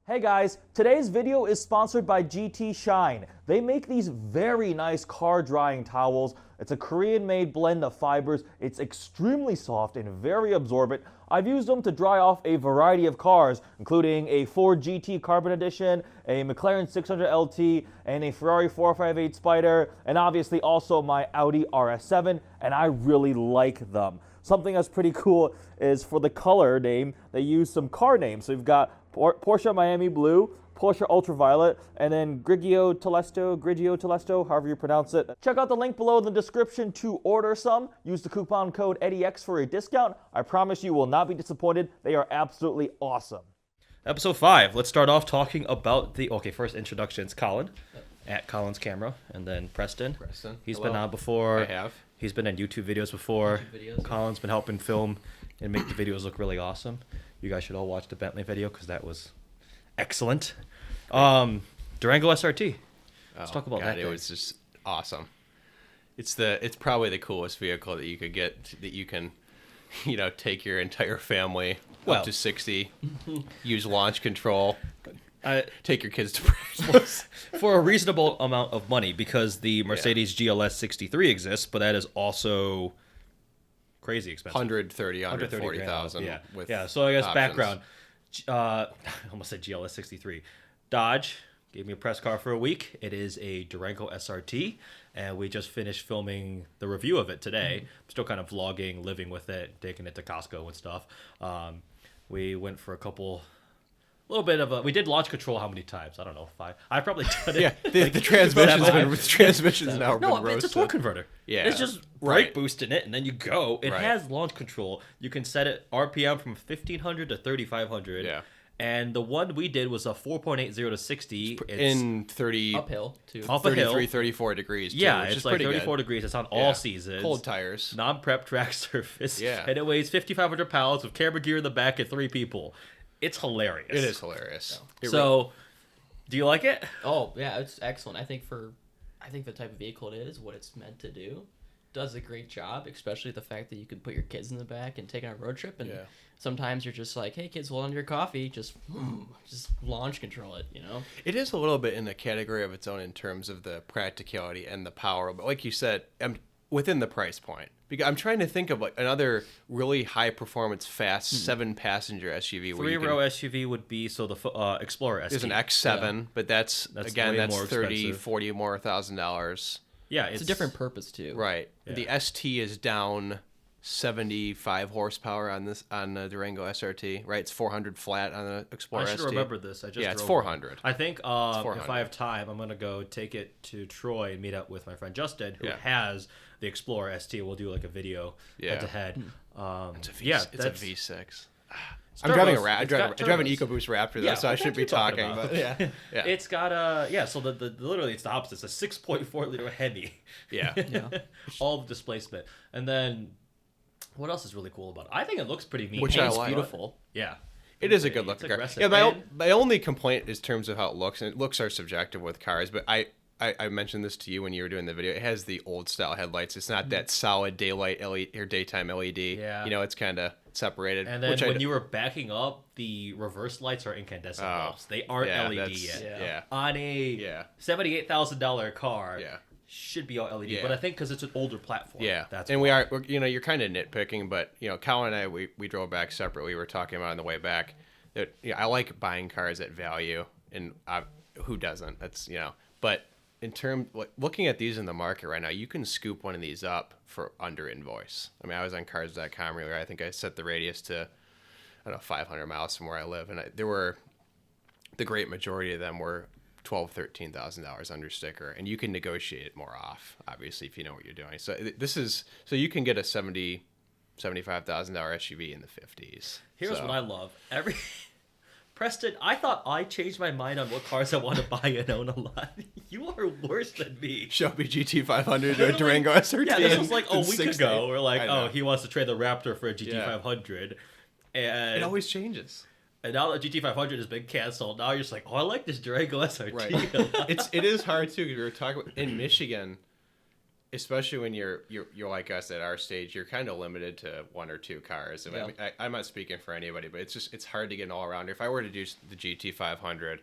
Hey guys, today's video is sponsored by GTShine. They make these very nice car drying towels. It's a Korean-made blend of fibers. It's extremely soft and very absorbent. I've used them to dry off a variety of cars, including a Ford GT Carbon Edition, a McLaren 600 LT, and a Ferrari 458 Spider, and obviously also my Audi RS7, and I really like them. Something that's pretty cool is for the color name, they use some car names. So you've got Porsche Miami Blue, Porsche Ultraviolet, and then Grigio Telesto, however you pronounce it. Check out the link below in the description to order some. Use the coupon code EddieX for a discount. I promise you will not be disappointed. They are absolutely awesome. Episode 5. Let's start off talking about the... Okay, first introductions. Collin, at Collin's Camera, and then Preston. He's been on before. I have. He's been in YouTube videos before. Collin's been helping film and make the videos look really awesome. You guys should all watch the Bentley video because that was excellent. Durango SRT. Let's talk about that. It was just awesome. It's probably the coolest vehicle that you could get, that you can, take your entire family up to 60, use launch control, take your kids to practice for a reasonable amount of money, because the Mercedes GLS 63 exists, but that is also crazy expensive. 140,000. Yeah. So I guess options. Background. I almost said GLS 63. Dodge gave me a press car for a week. It is a Durango SRT, and we just finished filming the review of it today. I'm still kind of vlogging, living with it, taking it to Costco and stuff. We went for we did launch control how many times? I don't know, 5. I probably done it. Yeah, the transmission's now been roasted. It's a torque converter. Yeah. It's just brake boosting it, and then you go. It has launch control. You can set it RPM from 1,500 to 3,500. Yeah. And the one we did was a 4.80 to 60. It's in 30... Uphill, too. Up a 33, hill. 34 degrees, too, Yeah, which it's is like pretty 34 good. degrees. It's on all seasons. Cold tires. Non-prep track surface. Yeah. And it weighs 5,500 pounds with camera gear in the back and 3 people. It's hilarious. It is hilarious. So, do you like it? Oh, yeah, it's excellent. I think the type of vehicle it is, what it's meant to do, does a great job, especially the fact that you can put your kids in the back and take on a road trip, and sometimes you're just like, hey, kids, hold on to your coffee, just launch control it, It is a little bit in a category of its own in terms of the practicality and the power, but like you said, within the price point. Because I'm trying to think of like another really high performance, fast 7-passenger SUV. 3-row SUV would be the Explorer ST. There's an X7, but that's again more $30,000, expensive. $40,000 more. Yeah, it's a different purpose too. Right. Yeah. The ST is down 75 horsepower on the Durango SRT. Right. It's 400 flat on the Explorer ST. I should remember this. It's 400. I think if I have time, I'm gonna go take it to Troy and meet up with my friend Justin, who has the Explorer ST. We'll do like a video head to head. It's a V6. I'm turbos. driving I It's drive got an turbos. EcoBoost Raptor though, so I should be talking. But It's got so the literally it's the opposite. It's a 6.4 liter Hemi. Yeah. All the displacement, and then what else is really cool about it? I think it looks pretty neat. Which I like. Beautiful. Yeah. It is a good looking car. aggressive. Yeah, my only complaint is in terms of how it looks, and looks are subjective with cars, but I mentioned this to you when you were doing the video. It has the old style headlights. It's not that solid daylight LED or daytime LED. Yeah. It's kind of separated. And then when you were backing up, the reverse lights are incandescent bulbs. They aren't LED yet. Yeah. On a $78,000 car, should be all LED. Yeah. But I think because it's an older platform. Yeah, that's and why. you're kind of nitpicking, but Collin and I, we drove back separately. We were talking about on the way back that I like buying cars at value, and who doesn't? That's but. In terms, looking at these in the market right now, you can scoop one of these up for under invoice. I mean, I was on cars.com earlier. I think I set the radius to, 500 miles from where I live, and the great majority of them were $12,000, $13,000 under sticker, and you can negotiate it more off, obviously, if you know what you're doing. So so you can get a $75,000 SUV in the 50s. Here's what I love. Preston, I thought I changed my mind on what cars I want to buy and own a lot. You are worse than me. Shelby GT500 or a Durango SRT. Yeah, this was like a week ago. We're like, oh, he wants to trade the Raptor for a GT500. And it always changes. And now the GT500 has been canceled. Now you're just like, I like this Durango SRT. Right. It is hard too, because we were talking about, in Michigan, especially when you're like us at our stage, you're kind of limited to one or two cars. Yeah. I mean, I'm not speaking for anybody, but it's hard to get an all arounder. If I were to do the GT500,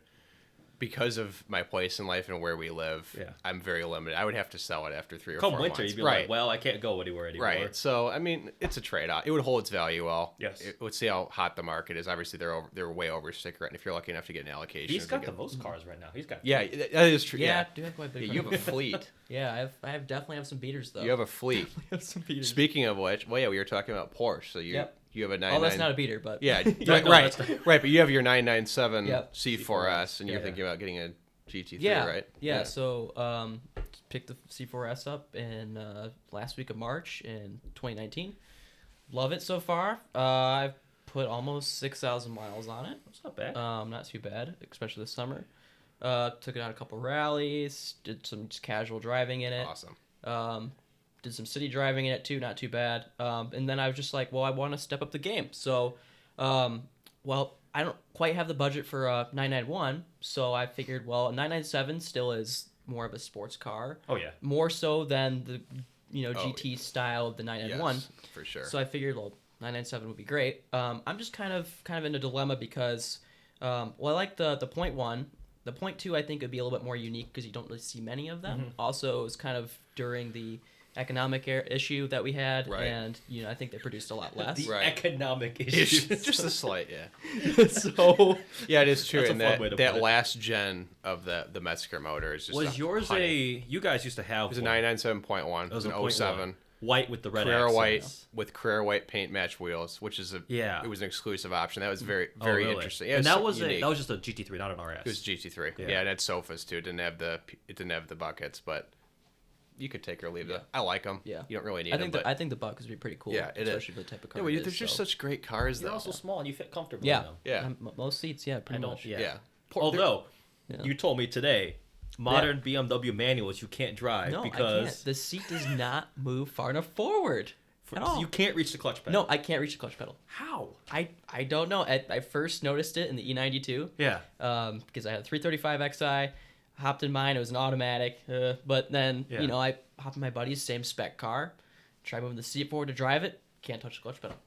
because of my place in life and where we live, I'm very limited. I would have to sell it after 3 or 4 months. Come winter, you'd be like, well, I can't go anywhere anymore. Right. So, I mean, it's a trade-off. It would hold its value well. Yes. Let's see how hot the market is. Obviously, they're way over sticker rate. And if you're lucky enough to get an allocation. He's got the most cars right now. He's got. Yeah, that is true. Yeah, I do have quite a bit. You have a fleet. Yeah, I have definitely have some beaters though. You have a fleet. I have some beaters. Speaking of which, well, yeah, we were talking about Porsche. So you have a 99. Oh, that's not a beater, but Yeah, no, right. But you have your 997 Yep. C4S, and you're Yeah. thinking about getting a GT3, yeah, right? Yeah. So picked the C4S up in last week of March in 2019. Love it so far. I've put almost 6,000 miles on it. That's not bad. Not too bad, especially this summer. Took it on a couple rallies. Did some just casual driving in it. Awesome. Did some city driving in it too. Not too bad. And then I was just like, well, I want to step up the game. So, well, I don't quite have the budget for a 991, so I figured, well, a 997 still is more of a sports car. Oh yeah. More so than the GT style of the 991. Yes, for sure. So I figured, well, 997 would be great. I'm just kind of in a dilemma because, well, I like the point one. The point two, I think, would be a little bit more unique because you don't really see many of them. Mm-hmm. Also, it was kind of during the economic issue that we had, Right. and I think they produced a lot less. The Right. economic issue. Just a slight, yeah. So Yeah, it is true. That's a And fun way to that put it. last gen of the Metzger motor is just Was yours honey. you guys used to have It was a one. 997.1. It was an a 07. white with the red Carrera white accents. with Carrera white paint match wheels, which is Yeah. it was an exclusive option. That was very Oh, very really? interesting. Yeah, And it that was was unique. that was just a GT3, not an RS. It was GT3. Yeah. Yeah, it had sofas too. It didn't have the buckets, but you could take or leave them. I like them. Yeah. You don't really need I think them. I think the buckets would be pretty cool. Yeah, it is. especially for the type of car. Yeah, well, it is, there's just so. such great cars They're though. also small and you fit comfortably Yeah, in them. Yeah. Most seats, yeah, I pretty don't. much. Yeah. Yeah. Although Yeah. you told me today, modern BMW manuals you can't drive No, I because can't. The seat does not move far enough forward at all. you can't reach the clutch pedal. No, I can't reach the clutch pedal. How? I don't know. I first noticed it in the E92. Yeah. Because I had a 335 Xi, hopped in mine. It was an automatic. But then Yeah. I hopped in my buddy's same spec car, tried moving the seat forward to drive it. Can't touch the clutch pedal.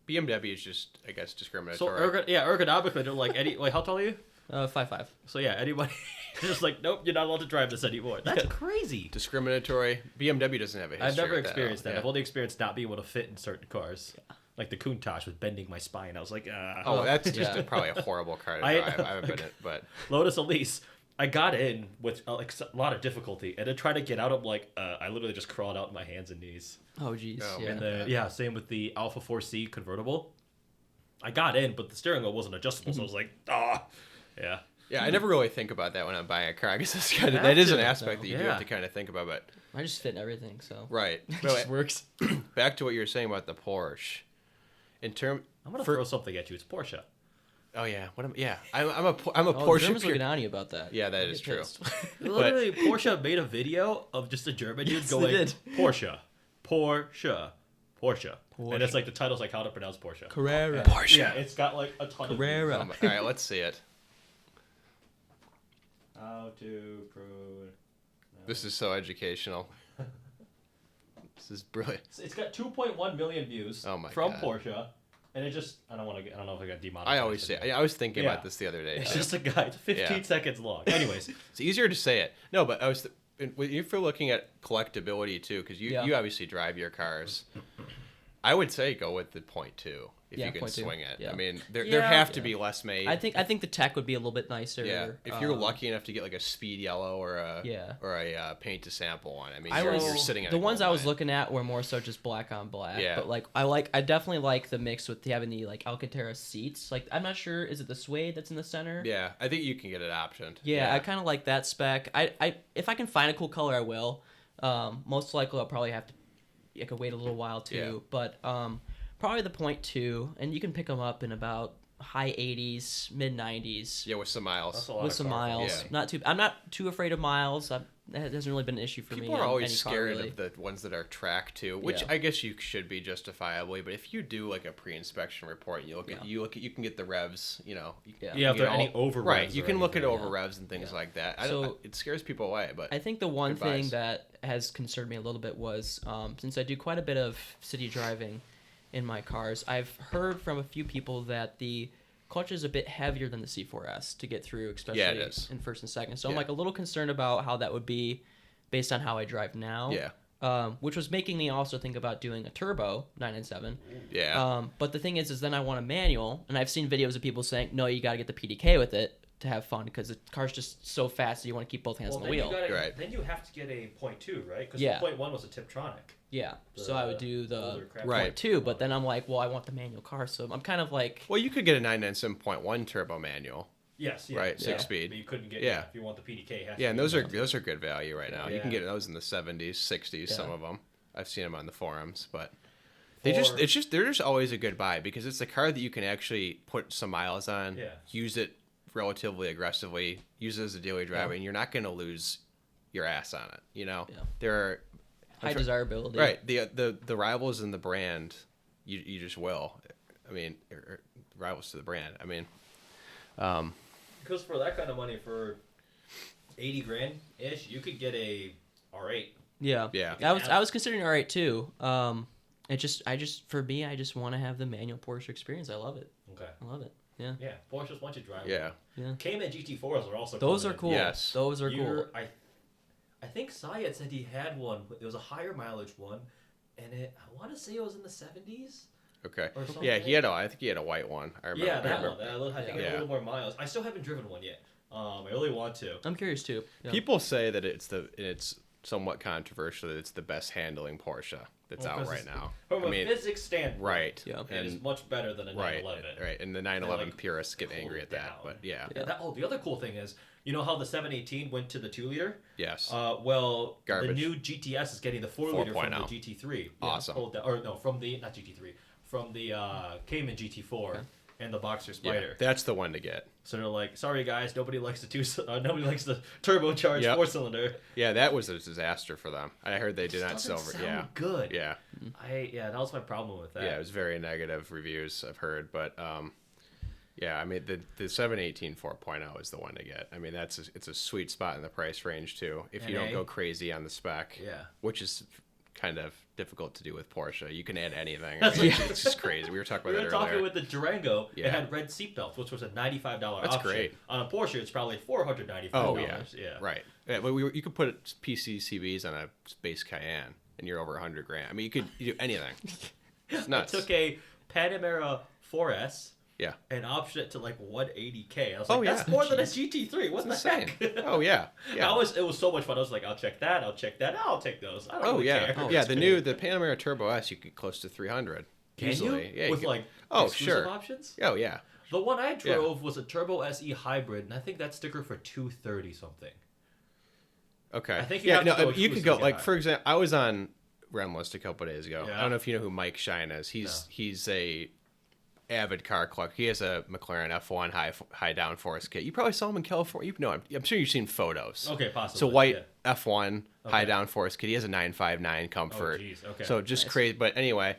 BMW is just, I guess, So discriminatory. ergonomically, they're like Eddie. Like, how tall are you? 5'5". So yeah, anybody just like, nope, you're not allowed to drive this anymore. That's crazy. Discriminatory. BMW doesn't have a history. I've never with experienced that. Yeah. I've only experienced not being able to fit in certain cars. Like the Countach with bending my spine. I was like, Oh, that's just Yeah. probably a horrible car to I- drive. I haven't been in it, but Lotus Elise. I got in with like a lot of difficulty, and then trying to get out, I'm like, I literally just crawled out on my hands and knees. Oh, jeez. Oh, yeah. And then same with the Alpha 4C convertible. I got in, but the steering wheel wasn't adjustable, so I was like, yeah. yeah, I never really think about that when I'm buying a car. I guess that's kind of have that is an to, aspect that you do Yeah. have to kind of think about. But I just fit in everything, so right, it No, just works. back to what you were saying about the Porsche. In term, I'm gonna throw something at you. It's Porsche. oh yeah, I'm a Oh, Porsche. Germans pure- looking on you about that. Yeah, that They is get true. pissed. Literally, Porsche made a video of just a German dude Yes, they going did. Porsche, and it's like the title's like how to pronounce Porsche. Carrera. Porsche. Yeah, it's got like a ton Carrera. of. All right, let's see it. How to prove. This is so educational. This is brilliant. It's got 2.1 million views Oh my from God. Porsche, and it just I don't know if I got demonetized. I always say. I was thinking Yeah. about this the other day. It's just a guy. It's 15 Yeah. seconds long. Anyways, It's easier to say it. No, but I was. If you're looking at collectability too, because you obviously drive your cars, I would say go with the point two if Yeah, you can 0.2. swing it. Yeah. I mean, there Yeah. have to be less made. I think the tech would be a little bit nicer. Yeah, if you're lucky enough to get like a speed yellow or a paint to sample one, I mean, you're sitting at the a ones gold I was mine. looking at were more so just black on black. Yeah. But like I definitely like the mix with having the like Alcantara seats. Like I'm not sure, is it the suede that's in the center? Yeah, I think you can get it optioned. Yeah, I kind of like that spec. I if I can find a cool color, I will. Most likely I'll probably have to. I could wait a little while too, Yeah. but probably the point two, and you can pick them up in about high 80s, mid 90s. Yeah, with some miles. That's a lot With of some car. miles. Yeah. Not too. I'm not too afraid of miles. I'm that hasn't really been an issue for me. People are on always any car, scared really. of the ones that are track too, which Yeah. I guess you should be justifiably. But if you do like a pre-inspection report, and you look at you can get the revs. You know, Yeah. Yeah, if there are any all- over right, revs you or can look at anything, over yeah. revs and things like that. It scares people away, but I think the one Good thing advice. that has concerned me a little bit was since I do quite a bit of city driving in my cars, I've heard from a few people that the clutch is a bit heavier than the C4S to get through, especially it is. in first and second. So I'm Yeah. like a little concerned about how that would be based on how I drive now. Yeah. Which was making me also think about doing a turbo 997. yeah, But the thing is then I want a manual, and I've seen videos of people saying, no, you got to get the PDK with it to have fun because the car's just so fast that you want to keep both hands on the wheel. Right. Then you have to get a 0.2, right? Because Yeah. 0.1 was a Tiptronic. Yeah, so I would do the older crap. Right. point two, but then I'm like, well, I want the manual car, so I'm kind of like, well, you could get a 997.1 turbo manual. Yes, yeah. Right, yeah. 6-speed. But you couldn't get Yeah. if you want the PDK. It has to Yeah, and be those the- are good value right now. You can Yeah. get those in the 70s, 60s. Yeah. Some of them. I've seen them on the forums, but For- they're just always a good buy because it's a car that you can actually put some miles on, Yeah. use it relatively aggressively, use it as a daily driver, and you're not going to lose your ass on it. You know, Yeah. there are high desirability. right the rivals in the brand, you just will. I mean, rivals to the brand. I mean, Because for that kind of money, for 80 grand ish, you could get a R8. Yeah. Yeah. I was considering R8 too. I just for me, I just want to have the manual Porsche experience. I love it. Okay. I love it. Yeah. Yeah, Porsches want you to drive. yeah, Yeah. Cayman GT4s are also Those coming are in. cool. Yes. Those are cool. I think Syed said he had one. It was a higher mileage one, and I want to say it was in the 70s. okay, Or something. yeah. I think he had a white one. I remember. Yeah, I that remember. one. I think it Yeah. had a little more miles. I still haven't driven one yet. I really want to. I'm curious too. Yeah. People say that it's somewhat controversial that it's the best handling Porsche that's Well, out 'cause right it's- now. From I a mean, physics standpoint, right. Yeah. it is much better than a Right, 911. right, and the 911 like, purists get angry at that, down. but yeah, Yeah, the other cool thing is, you know how the 718 went to the 2-liter? yes, Well, Garbage. the new GTS is getting the 4-liter from the 4.0. GT3. Awesome. From the not GT3, from the Cayman GT4 and the Boxer yeah, Spider. that's the one to get. So they're like, sorry guys, nobody likes the turbocharged Yep. 4-cylinder. Yeah, that was a disaster for them. I heard they did Just not doesn't sell. sound Yeah, good. yeah, That was my problem with that. yeah. It was very negative reviews I've heard, but yeah, I mean the 718 4.0 is the one to get. I mean it's a sweet spot in the price range too. If you don't NA? go crazy on the spec, Yeah. which is kind of difficult to do with Porsche. You can add anything. I mean, it's just crazy. We were talking We about were that talking earlier. with the Durango. Yeah. It had red seatbelts, which was a $95 That's option. great. On a Porsche, it's probably $495. Oh yeah, yeah. right. Yeah, but you could put PCCBs on a Space Cayenne, and you're over 100 grand. I mean, you do anything. It's nuts. I took a Panamera 4S Yeah. and optioned it to like 180K. I was Oh, like, that's yeah. more than a GT3. What the Insane. heck? Oh yeah, yeah. It was so much fun. I was like, I'll check that. I'll take those. I don't Oh really yeah, care. yeah. The Panamera Turbo S, you get close to 300 Can easily. you? Yeah, you With could- like oh exclusive sure. options? Oh yeah. The one I drove was a Turbo SE hybrid, and I think that sticker for 230 something. Okay. I think you yeah, have to go you could exclusive go to like get for example, I was on Remlist a couple days ago. Yeah. I don't know if you know who Mike Shine is. He's a avid car collector. He has a McLaren F1 high downforce kit. You probably saw him in California. You know, I'm sure you've seen photos. Okay, possibly. So white yeah. F1 high downforce kit. He has a 959 Comfort. Oh, jeez. Okay. So just Nice. crazy. But anyway,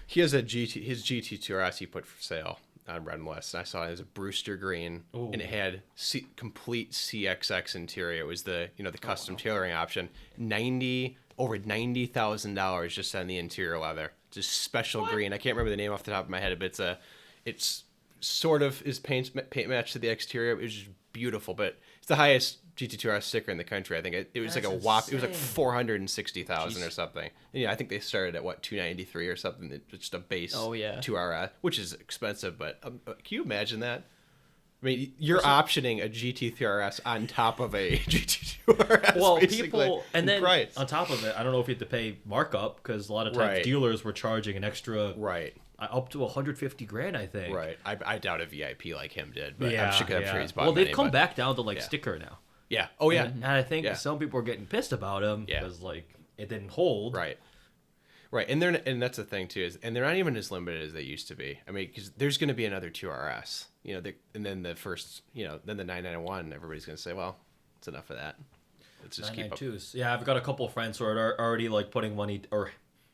he has his GT2RS he put for sale on Remlist, and I saw it as a Brewster green, Ooh. and it had complete CXX interior. It was the custom tailoring option. Over $90,000 just on the interior leather. Just special green. I can't remember the name off the top of my head, but it's sort of is paint match to the exterior. It was just beautiful, but it's the highest GT2RS sticker in the country. I think it was That's like a whop. It was like insane. 460,000 or something. And yeah, I think they started at 293 or something. It's just a base. Oh, yeah. 2RS, which is expensive, but can you imagine that? I mean, you're optioning a GT3RS on top of a GT2RS. Well, basically, people, and then price. on top of it, I don't know if you had to pay markup because a lot of times Right. dealers were charging an extra Right. up to 150 grand, I think. Right. I doubt a VIP like him did, but Yeah, I'm sure he's bought well, they've many, come but- back down to like yeah. sticker now. Yeah. Oh yeah. And I think Yeah. some people are getting pissed about him Yeah. because like it didn't hold. Right. Right. And that's the thing too and they're not even as limited as they used to be. I mean, because there's going to be another 2RS, and then the first, then the 991. Everybody's going to say, well, it's enough of that. Let's just keep up. 992s. Yeah, I've got a couple of friends who are already like putting money, or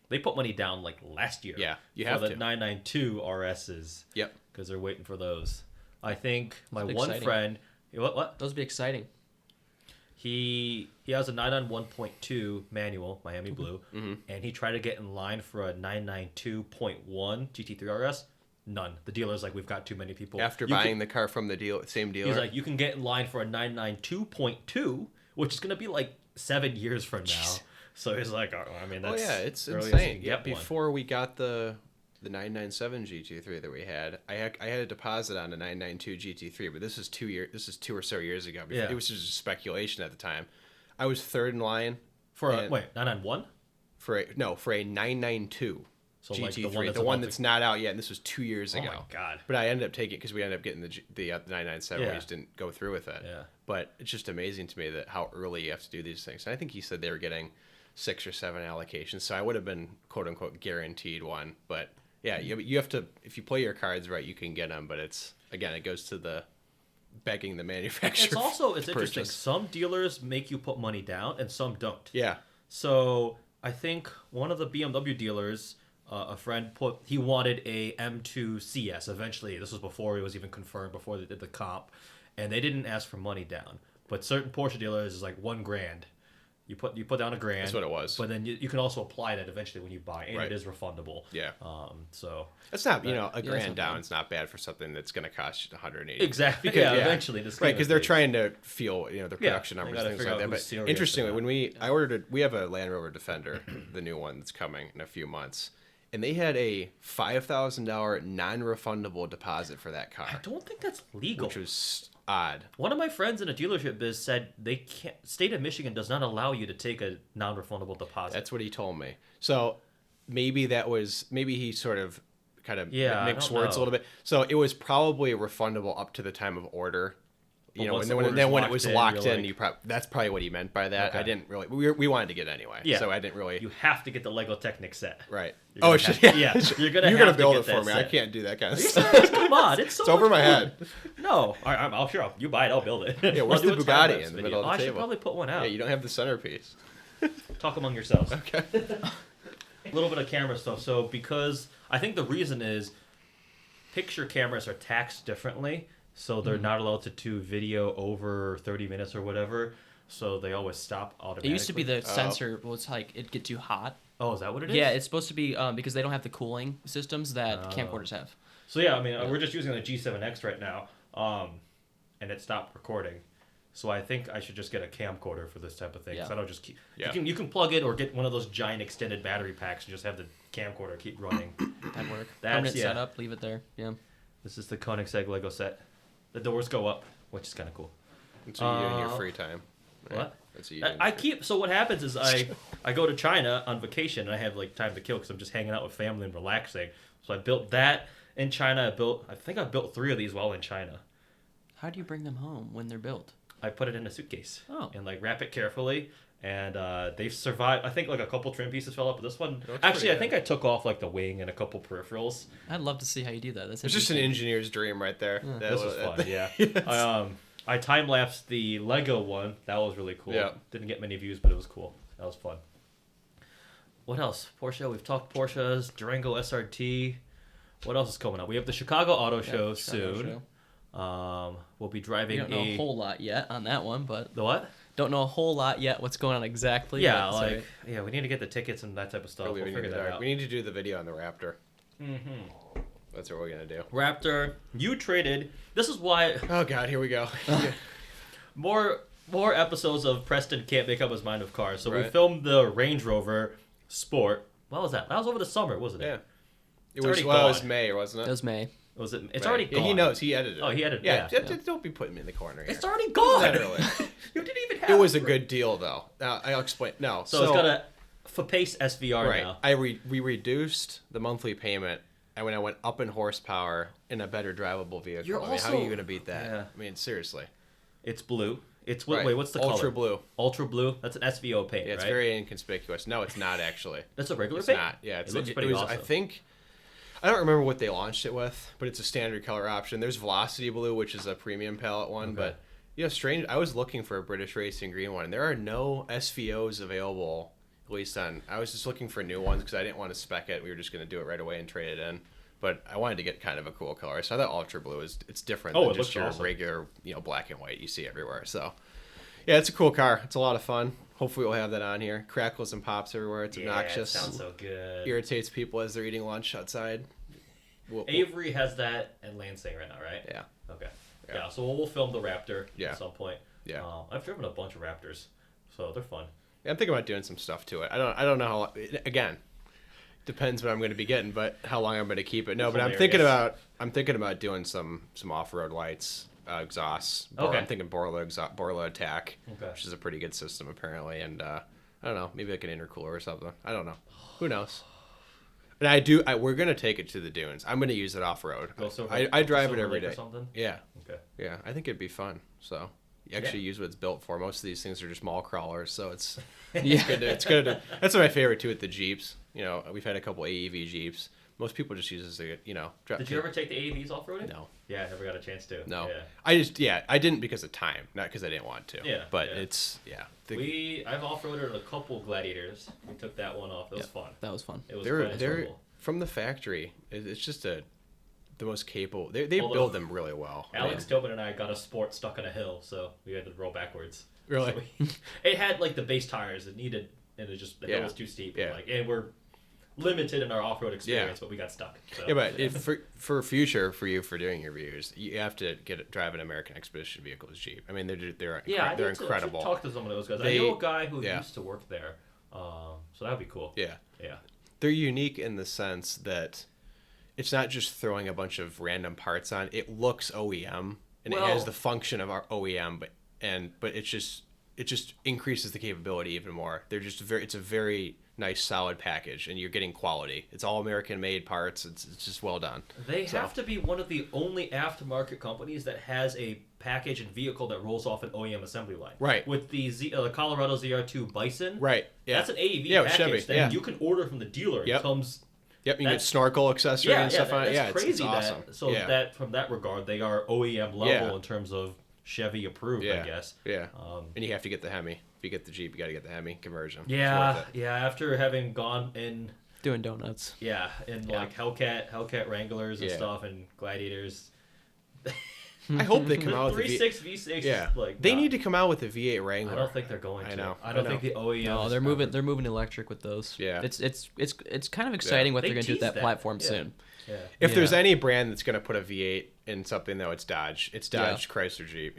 they put money down like last year. Yeah, you for have the to. 992 RSs. Yep. Because they're waiting for those. I think my That's one exciting. friend. What? Those would be exciting. He has a 991.2 manual, Miami Blue, and he tried to get in line for a 992.1 GT3 RS. None. The dealer's like, we've got too many people. After You buying the car from the same dealer. he's like, you can get in line for a 992.2, which is going to be like 7 years from now. So he's like, oh, I mean, that's it's the earliest you insane. can Yeah, get one. before we got the 997 GT3 that we had, I had a deposit on a 992 GT3, but this is 2 or so years ago. Yeah. It was just speculation at the time. I was third in line For a, and- wait, 991? for a 992 So GT3, like the the one one that's that's not out yet, and this was 2 years Oh ago. my God. But I ended up taking it because we ended up getting the 997. Yeah. We just didn't go through with it. Yeah. But it's just amazing to me that how early you have to do these things. And I think he said they were getting 6 or 7 allocations, so I would have been quote unquote guaranteed one. But yeah, you have to, if you play your cards right, you can get them. But it's, again, it goes to the begging the manufacturer. It's to interesting. purchase. Some dealers make you put money down and some don't. Yeah. So I think one of the BMW dealers, a friend he wanted a M2 CS eventually. This was before it was even confirmed, before they did the comp, and they didn't ask for money down. But certain Porsche dealers is like $1,000. You put down $1,000. That's what it was. But then you can also apply that eventually when you buy, and Right. it is refundable. Yeah. So That's not, a that's grand not down. bad. It's not bad for something that's going to cost you 180. exactly. Because, yeah, yeah. eventually this Right, because they're trying to feel, the production they numbers gotta and things figure like out that. who's But serious interestingly, or when we have a Land Rover Defender, the new one that's coming in a few months, and they had a $5,000 non-refundable deposit for that car, I don't think that's legal. which was odd. One of my friends in a dealership biz said they can't. State of Michigan does not allow you to take a non-refundable deposit. That's what he told me. So maybe he sort of kind of Yeah, I mixed don't words a know. little bit. So it was probably refundable up to the time of order. But And once the then order's when it locked was in, locked you're in, like- that's probably what he meant by that. Okay. I didn't really. We wanted to get it anyway. Yeah. So I didn't really. You have to get the Lego Technic set. Right. You're gonna shit. have- yeah, you're gonna have to build get it for that me. I set. can't do that kind of stuff. Come on, it's so It's over much my fun. head. No, I'm sure you buy it, I'll build it. Yeah, where's I'll the do a Bugatti time-lapse in the video. middle of the I should table? probably put one out. Yeah, you don't have the centerpiece. Talk among yourselves. Okay. A little bit of camera stuff. So because I think the reason is picture cameras are taxed differently, so they're not allowed to do video over 30 minutes or whatever. So they always stop automatically. It used to be the sensor was like it'd get too hot. Oh, is that what it is? Yeah, it's supposed to be because they don't have the cooling systems that camcorders have. So yeah, I mean, we're just using the G7X right now, and it stopped recording. So I think I should just get a camcorder for this type of thing. Yeah. So I don't just keep. Yeah. You can plug it or get one of those giant extended battery packs and just have the camcorder keep running. That'd work. That's- Permanent yeah. setup, leave it there. Yeah. This is the Koenigsegg Lego set. The doors go up, which is kind of cool. That's what you do in your free time. Right? What? That's what you do in I your free- keep. So what happens is I go to China on vacation and I have like time to kill because I'm just hanging out with family and relaxing. So I built that in China. I think I built 3 of these while in China. How do you bring them home when they're built? I put it in a suitcase. Oh. And like wrap it carefully. And they've survived. I think like a couple trim pieces fell off, but this one looks actually pretty I think I took off like the wing and a couple peripherals. I'd love to see how you do that. That's It's just an interesting. engineer's dream right there. That This was fun, yeah. Yes. I time lapsed the Lego one. That was really cool. Yeah. Didn't get many views, but it was cool. That was fun. What else? Porsche. We've talked Porsches. Durango SRT. What else is coming up? We have the Chicago Auto Show Chicago soon. We'll be driving We don't know a whole lot yet on that one, but the what? don't know a whole lot yet what's going on exactly. Yeah, but, sorry. we need to get the tickets and that type of stuff. Early We'll in figure the that dark. out. We need to do the video on the Raptor. Mm-hmm. That's what we're gonna do. Raptor, you traded. This is why Oh God, here we go. more episodes of Preston can't make up his mind of cars. So we Right. filmed the Range Rover Sport. What was that? That was over the summer, wasn't it? Yeah. It's It was already it was gone. May, wasn't It it? was May. Was it? It's May. already Yeah, gone. he knows. He edited it. Oh, he edited it, Yeah. yeah. Don't be putting me in the corner here. It's already gone. Literally. You didn't even have It was a good deal though. I'll explain. No. So it's got a Pace SVR right. now. We reduced the monthly payment, and when I went up in horsepower in a better drivable vehicle, You're I mean, how are also- you gonna beat that? Yeah. I mean, seriously. It's blue. It's Right. wait, what's the Ultra color? blue. Ultra blue. That's an SVO paint, Yeah, it's right? very inconspicuous. No, it's not actually. That's a regular It's paint. not. Yeah, it looks it pretty was, awesome. I think. I don't remember what they launched it with, but it's a standard color option. There's Velocity Blue, which is a premium palette one, Okay. but Strange. I was looking for a British Racing green one. There are no SVOs available, at least on. I was just looking for new ones because I didn't want to spec it. We were just going to do it right away and trade it in. But I wanted to get kind of a cool color. So I thought Ultra Blue it's different than just your regular, black and white you see everywhere. So yeah, it's a cool car. It's a lot of fun. Hopefully we'll have that on here. Crackles and pops everywhere. It's obnoxious. It sounds so good. Irritates people as they're eating lunch outside. Avery has that and Lansing right now, right? Yeah. Okay. Yeah, so we'll film the Raptor at some point. Yeah. I've driven a bunch of Raptors, so they're fun. Yeah, I'm thinking about doing some stuff to it. I don't know how. Again, depends what I'm going to be getting, but how long I'm going to keep it. No, but I'm thinking about doing some off-road lights, exhausts. Okay. I'm thinking Borla Attack, which is a pretty good system apparently, and I don't know, maybe like an intercooler or something. I don't know. Who knows? And we're gonna take it to the dunes. I'm gonna use it off road. I drive it every day. Yeah. Okay. Yeah, I think it'd be fun. So you actually use what it's built for. Most of these things are just mall crawlers, so it's it's good. That's my favorite too with the Jeeps. We've had a couple AEV Jeeps. Most people just use it as Did you ever take the AEVs off roading? No. Yeah, I never got a chance to. No. Yeah. I didn't because of time, not because I didn't want to. Yeah. But I've off-roaded a couple Gladiators. We took that one off. It was fun. That was fun. It was they're from the factory. It's just the most capable. They build them really well. Alex Tobin and I got a Sport stuck on a hill, so we had to roll backwards. Really? So it had like the base tires it needed, and it just the hill was too steep. Yeah. And we're limited in our off-road experience, but we got stuck. So. Yeah, but for future for you for doing your reviews, you have to drive an American Expedition Vehicles Jeep. I mean, they're incredible. I talk to some of those guys. I know a guy who used to work there, so that'd be cool. Yeah, yeah. They're unique in the sense that it's not just throwing a bunch of random parts on. It looks OEM and it has the function of our OEM, but it just increases the capability even more. It's a very nice solid package, and you're getting quality. It's all American made parts. It's just well done. They have to be one of the only aftermarket companies that has a package and vehicle that rolls off an OEM assembly line. Right. With the Colorado ZR2 Bison. Right. Yeah. That's an AEV package that you can order from the dealer. Yep. It comes. Yep. You get snorkel accessory and stuff on it. Yeah, crazy. It's awesome. That from that regard, they are OEM level in terms of Chevy approved, I guess. Yeah. And you have to get the Hemi. If you get the Jeep, you got to get the Hemi conversion. Yeah, After having gone in doing donuts. Yeah, and like Hellcat Wranglers and stuff, and Gladiators. I hope they come out with the 3.6 V6. Yeah, like they need to come out with a V8 Wrangler. I don't think they're going to. I know. I don't think the OEM. No, they're moving. They're moving electric with those. Yeah, it's kind of exciting what they're going to do with that platform soon. Yeah. If there's any brand that's going to put a V8 in something, though, it's Dodge. It's Dodge, Chrysler, Jeep.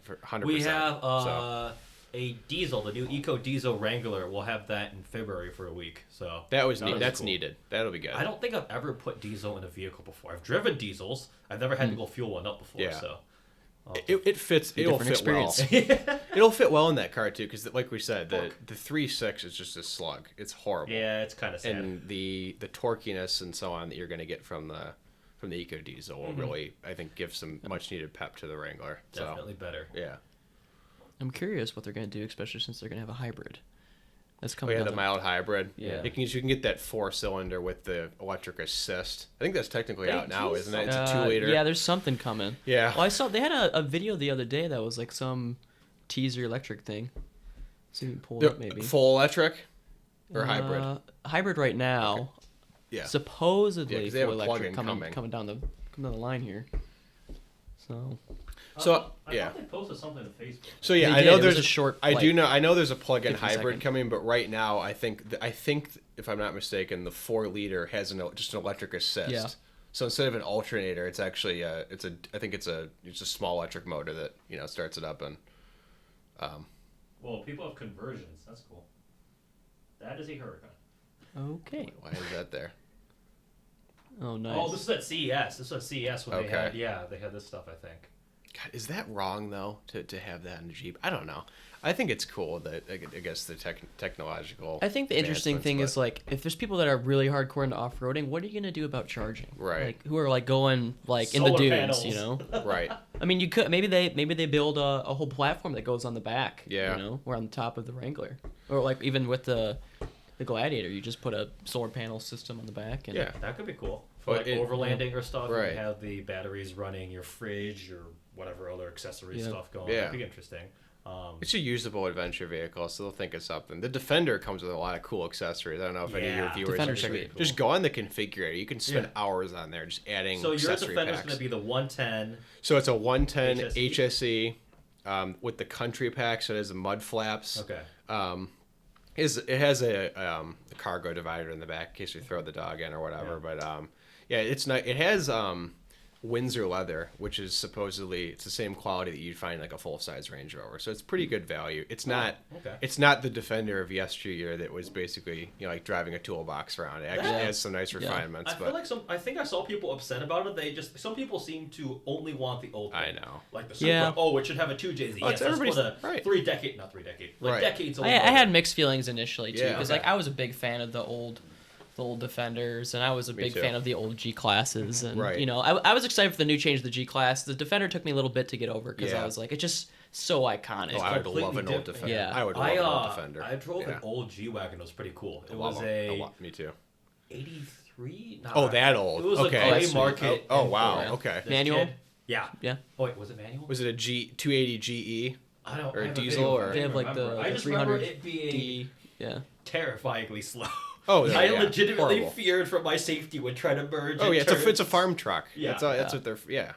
For 100%. We have a diesel, the new Eco Diesel Wrangler. We'll have that in February for a week. So that's cool. Needed. That'll be good. I don't think I've ever put diesel in a vehicle before. I've driven diesels. I've never had to go fuel one up before. Yeah. So it fits. It'll fit experience. well. It'll fit well in that car too, because like we said, the 3.6 is just a slug. It's horrible. Yeah, it's kind of sad. And the torquiness and so on that you're going to get from the Eco Diesel will really, I think, give some much needed pep to the Wrangler. Definitely better. Yeah. I'm curious what they're going to do, especially since they're going to have a hybrid. That's coming. The mild hybrid. Yeah. You can get that 4-cylinder with the electric assist. I think that's technically out now, isn't it? It's a 2-liter. Yeah, there's something coming. Yeah. Well, I saw they had a video the other day that was like some teaser electric thing. So you can pull it up maybe. Full electric or hybrid? Hybrid right now. Okay. Yeah. Supposedly they have full a electric plug-in coming down the line here. So. I thought they posted something to Facebook. So yeah, They I know did. there's a short. I know there's a plug-in 50 hybrid second. coming, but right now I think if I'm not mistaken, the 4-liter has just an electric assist. Yeah. So instead of an alternator, it's actually I think it's a small electric motor that starts it up and. Well, people have conversions. That's cool. That is a Huracan. Okay. Why is that there? Oh, nice. Oh, this is at CES. This was at CES when they had this stuff, I think. God, is that wrong though to have that in a Jeep? I don't know. I think it's cool that I guess the technological. I think the interesting thing is like if there's people that are really hardcore into off-roading, what are you gonna do about charging? Right. Like who are like going like in Solar the dunes, panels. Right. I mean, you could maybe they build a whole platform that goes on the back. Yeah. Or on the top of the Wrangler, or like even with the Gladiator, you just put a solar panel system on the back. And That could be cool. For But overlanding or stuff, right. you have the batteries running your fridge, your whatever other accessory Yeah. stuff going. Yeah. That'd be interesting. It's a usable adventure vehicle, so they'll think of something. The Defender comes with a lot of cool accessories. I don't know if any of your Yeah, viewers Defender's actually sweet. just go on the configurator. You can spend Yeah. hours on there just adding So your accessory Defender's packs. going to be the 110. So it's a 110 HSE. HSE with the country pack, so it has the mud flaps. Okay. It has a cargo divider in the back in case we throw the dog in or whatever. Yeah. But yeah, it's not. It has Windsor leather, which is supposedly it's the same quality that you'd find like a full size Range Rover. So it's pretty good value. It's not. okay. It's not the Defender of yesteryear that was basically like driving a toolbox around. It actually has some nice refinements. I but feel like I think I saw people upset about it. Some people seem to only want the old one. I know. Like the Supra. Yeah. Oh, it should have a 2JZ. Oh, Yes, it's that's everybody's- what a right. like Right. decades old. I motor. had mixed feelings initially too, Yeah. because Okay. like I was a big fan of the old Defenders, and I was a big too. fan of the old G classes, and Right. you know I was excited for the new change of the G class. The Defender took me a little bit to get over because I Yeah. was like, it's just so iconic. Oh, I would completely love an old different. Defender. Yeah. I would love an old Defender. I drove Yeah. an old G-Wagon. It was pretty cool. It Love was 'em. a Me too. 83. Oh, that old. It was Okay. a gray Sweet. market. Oh, M4. wow. Okay. This Manual? kid- Yeah. Yeah. Oh wait, was it manual? Was it a 280 GE? I don't. or I have a diesel, video, or- I They have don't like remember. the I just remember 300 it being D. Yeah. terrifyingly slow. Oh, I yeah, legitimately horrible. feared for my safety when trying to merge. Oh and yeah, turn. it's a farm truck. Yeah. That's what they're. Yeah.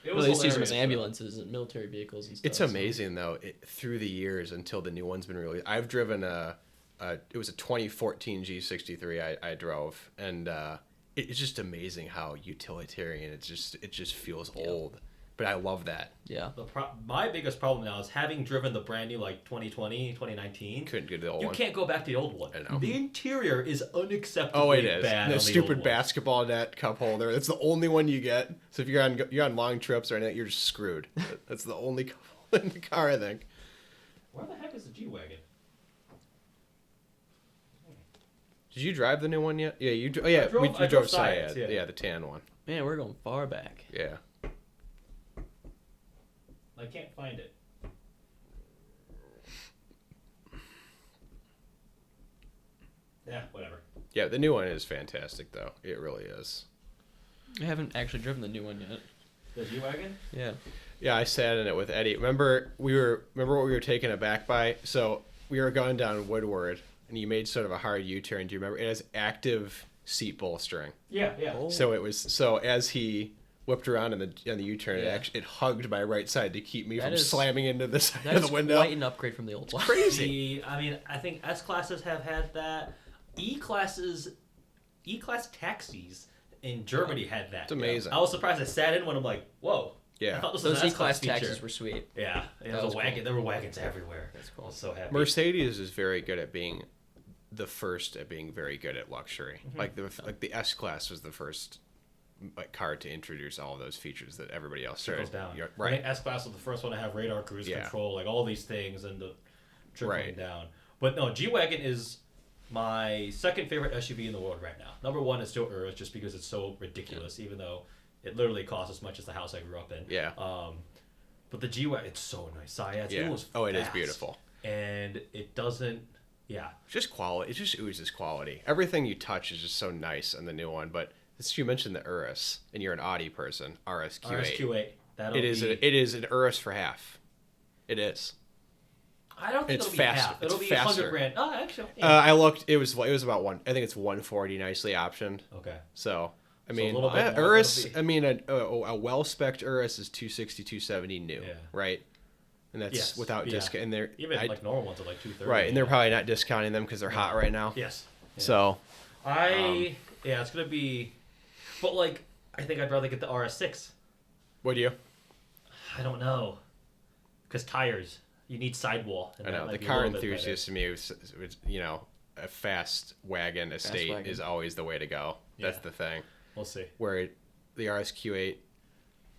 It Well, was they used to use them hilarious, as though. ambulances and military vehicles and stuff. It's amazing though. Through the years until the new one's been released, I've driven it was a 2014 G63 I drove, and it's just amazing how utilitarian it just feels old. But I love that. Yeah. My biggest problem now is having driven the brand new like 2020, 2019. Couldn't get the old You one. can't go back to the old one. I know. The interior is unacceptably Oh, it is. bad. The on stupid old ones. basketball net cup holder. That's the only one you get. So if you're on long trips or anything, you're just screwed. That's the only cup holder in the car, I think. Where the heck is the G-Wagon? Did you drive the new one yet? Yeah, you. Oh yeah, I drove we drove Science, Syed. yeah. The tan one. Man, we're going far back. Yeah. I can't find it. Yeah, whatever. Yeah, the new one is fantastic though. It really is. I haven't actually driven the new one yet. The G-Wagon? Yeah. Yeah, I sat in it with Eddie. Remember what we were taken aback by? So we were going down Woodward, and you made sort of a hard U-turn. Do you remember? It has active seat bolstering. Yeah, yeah. Oh. So as he whipped around on the U-turn, Yeah. it hugged my right side to keep me That from is- slamming into the side That of is the window. quite an upgrade from the old one. Crazy. I mean, I think S classes have had that. E-class taxis in Germany had that. It's amazing. I was surprised I sat in when I'm like, whoa. Yeah. I thought this was Those an E-Class S-Class taxis feature. were sweet. Yeah, it That was was a wagon. There were wagons everywhere. That's cool. I was so happy. Mercedes is very good at being the first at being very good at luxury. Like the S class was the first car to introduce all of those features that everybody else Trickles started. down. Yeah, I right. think S class was the first one to have radar, cruise Yeah. control, like all these things, and the trickling Right. down. But no, G wagon is my second favorite SUV in the world right now. Number one is still Urus, just because it's so ridiculous, even though it literally costs as much as the house I grew up in. Yeah. But the G wagon, it's so nice. Syeds, Yeah. it was Oh, it is fast. beautiful. And it doesn't. Yeah. Just quality. It just oozes quality. Everything you touch is just so nice on the new one. But since you mentioned the Urus, and you're an Audi person, RSQ8. RSQ8. That'll It is. be, It is an Urus for half. It is. I don't think it's it'll be faster. half. It'll It's be faster. 100 grand. Oh, actually. Yeah. I looked. It was about one. I think it's 140, nicely optioned. Okay. So I So a mean, little bit more, Urus. it'll be- I mean, a well-spec'd Urus is 260, 270 new, Yeah. right? And that's Yes, without yeah. discount. And they're Even like normal ones are like 230. right, and they're probably not discounting them because they're hot right now. Yes. Yeah. So Yeah, it's gonna be, but like I think I'd rather get the RS6. what do you? I don't know, because tires. You need sidewall. And I that know might the be a car little bit enthusiast to me was a fast wagon estate wagon. is always the way to go. That's Yeah. the thing. better. We'll see. Where the RSQ8,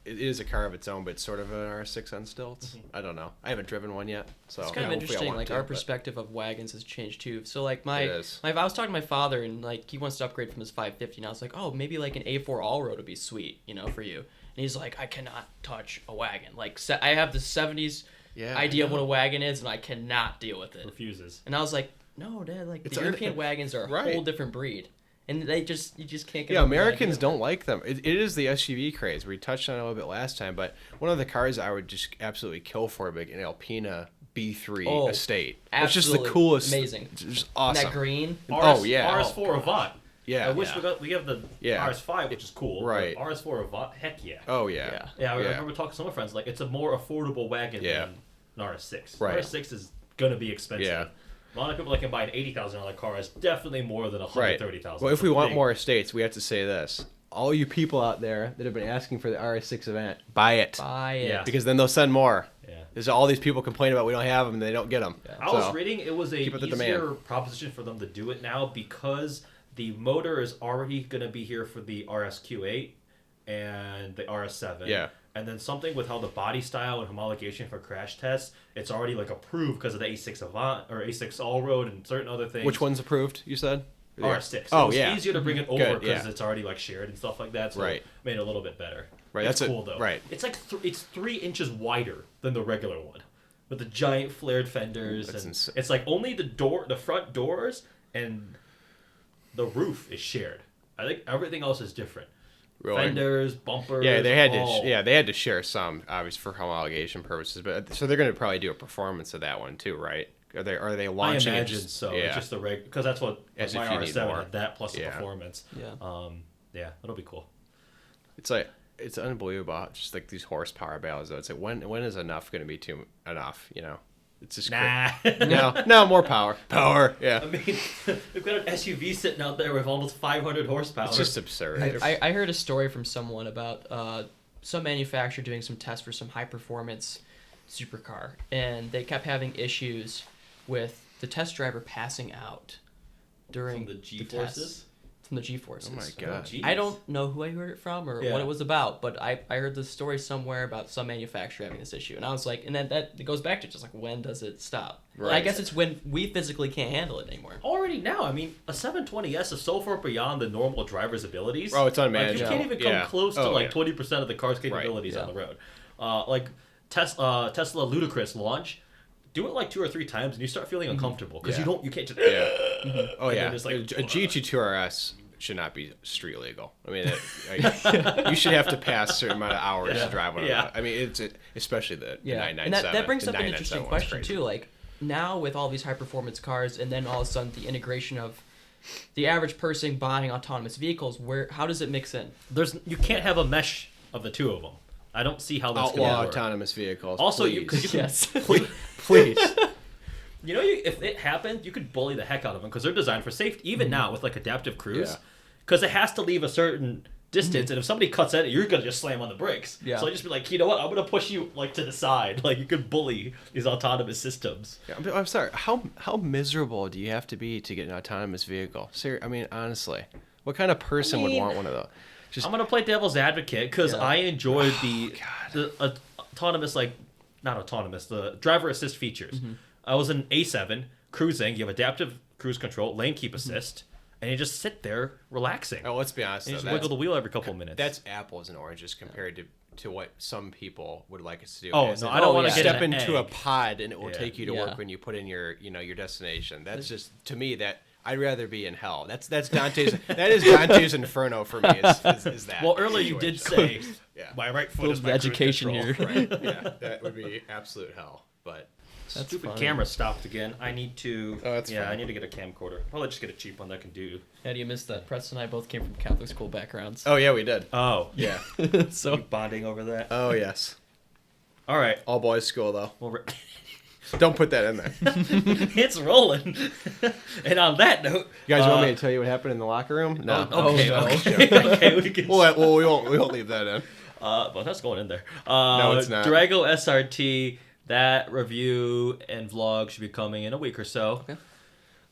it is a car of its own, but it's sort of an RS6 on stilts. I don't know. I haven't driven one yet, so It's kind of hopefully I interesting. want Like to, our but- perspective of wagons has changed too. So like It is. I was talking to my father and like he wants to upgrade from his 550. And I was like, oh, maybe like an A4 Allroad would be sweet, for you. And he's like, I cannot touch a wagon. Like I have the 70s Yeah, idea I of what a know. wagon is, and I cannot deal with it. Refuses. And I was like, no, Dad. Like It's the un- European wagons are a Right. whole different breed. and you just can't get. Yeah, over the Americans idea. don't like them. It is the SUV craze. We touched on it a little bit last time, but one of the cars I would just absolutely kill for would be an Alpina B3 Estate. It's just the absolutely coolest. amazing. It's just And awesome. that green. Oh, yeah. RS4 Avant. Yeah. I wish we have the Yeah. RS5, which is cool. but Right. RS4 Avant, heck yeah. Oh yeah. Yeah. Yeah, I remember talking to some of my friends, like, it's a more affordable wagon Yeah. than an RS6. Right. RS6 is going to be expensive. Yeah. A lot of people that can buy an $80,000 car is definitely more than Right. $130,000. Well, if we It's want big. more estates, we have to say this: all you people out there that have been asking for the RS6 event, buy it, Buy it. Yeah. because then they'll send more. Yeah. There's all these people complain about we don't have them and they don't get them. I was reading it was a keep up the easier demand. proposition for them to do it now because the motor is already going to be here for the RSQ8 and the RS7. Yeah. And then something with how the body style and homologation for crash tests, it's already like approved because of the A6 Avant or A6 All-Road and certain other things. Which one's approved? You said RS6. Oh, It was yeah. easier to bring it over Good, because yeah. it's already like shared and stuff like that. So Right. it made it a little bit better. Right, It's that's cool though. right. It's like it's 3 inches wider than the regular one, with the giant flared fenders, That's and insane. it's like only the front doors and the roof is shared. I think everything else is different. Really? Fenders, bumpers. Yeah, they had all- to. Yeah, they had to share some, obviously for homologation purposes. But so they're going to probably do a performance of that one too, right? Are they I launching? it imagine just- so. Yeah. It's just the because that's what As my if you need RS7 more. had, that plus the Yeah. performance. Yeah. Yeah, it'll be cool. It's like it's unbelievable. How just like these horsepower battles. Though it's like when is enough going to be too enough? You know, it's just Nah. no more power. Power. Yeah. I mean, we've got an SUV sitting out there with almost 500 horsepower. It's just absurd. I heard a story from someone about some manufacturer doing some tests for some high performance supercar, and they kept having issues with the test driver passing out during From the tests. G-forces? From the G-forces. Oh my god. Jeez. I don't know who I heard it from or Yeah. what it was about, but I heard this story somewhere about some manufacturer having this issue, and I was like, and then that goes back to just like, when does it stop? And I Right. guess it's when we physically can't handle it anymore. Already now, I mean, a 720S is so far beyond the normal driver's abilities. Oh, it's Like, unmanageable. you can't even come Yeah. close to Oh, like yeah. 20% of the car's capabilities Yeah. on the road. Like Tesla Ludicrous launch, do it like 2 or 3 times and you start feeling uncomfortable because Yeah. you can't just. Yeah. Oh And yeah. then it's like, a GT2 RS should not be street legal. I mean, you should have to pass a certain amount of hours to drive one. of Yeah. them. I mean, it's especially the Yeah, 997. and that brings The up an 997 interesting one's question crazy. too. Like now with all these high performance cars, and then all of a sudden the integration of the average person buying autonomous vehicles, how does it mix in? You can't have a mesh of the two of them. I don't see how that's going Outlaw to work. autonomous vehicles. Also, please. because you can, Yes. please. you know, if it happened, you could bully the heck out of them because they're designed for safety. Even now with like adaptive cruise, Yeah. because it has to leave a certain distance, and if somebody cuts at it, you're gonna just slam on the brakes. Yeah. So I just be like, you know what? I'm gonna push you like to the side. Like you could bully these autonomous systems. Yeah, I'm sorry. How miserable do you have to be to get an autonomous vehicle? I mean, honestly, what kind of person would mean, want one of those? Just I'm gonna play devil's advocate because Yeah. I enjoyed the autonomous, the driver assist features. I was in A7 cruising. You have adaptive cruise control, lane keep assist, and you just sit there relaxing. oh, let's be honest. And you Though, just wiggle the wheel every couple of minutes. that's apples and oranges compared to what some people would like us to do. Oh, As no, in, I don't wanna get step an into a egg. pod and it will Yeah. take you to Yeah. work when you put in your destination. That's just to me that I'd rather be in hell. That's Dante's that is Dante's Inferno for me. Is that? Well, earlier you did say Yeah. my right foot Little is my cruise education control. here. Right. Yeah, that would be absolute hell. But That's Stupid funny. camera stopped again. I need to. Oh, that's yeah, fine. I need to get a camcorder. Probably just get a cheap one that can do. How do you miss that? Preston and I both came from Catholic school backgrounds. oh yeah, we did. Oh, Yeah. So bonding over that. Oh yes. All right. All boys school though. Well, Don't put that in there. it's rolling. And on that note, You guys want me to tell you what happened in the locker room? No. Okay, no. okay, okay. We can. Well, we won't leave that in. But that's going in there. No, it's not. Drago SRT. That review and vlog should be coming in a week or so. Okay.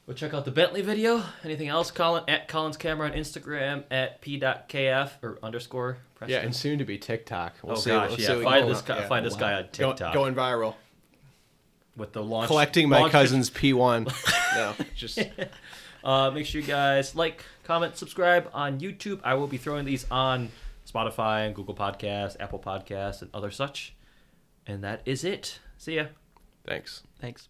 We'll check out the Bentley video. Anything else, Colin? At Colin's Camera on Instagram, at p.kf or _. Preston. Yeah, and soon to be TikTok. We'll Oh see. gosh, we'll yeah. see what Find you- this guy. yeah. Find this guy on TikTok Going viral. with the launch. Collecting my launch- cousin's P1. No, just Make sure you guys like, comment, subscribe on YouTube. I will be throwing these on Spotify and Google Podcasts, Apple Podcasts, and other such. And that is it. See ya. thanks. thanks.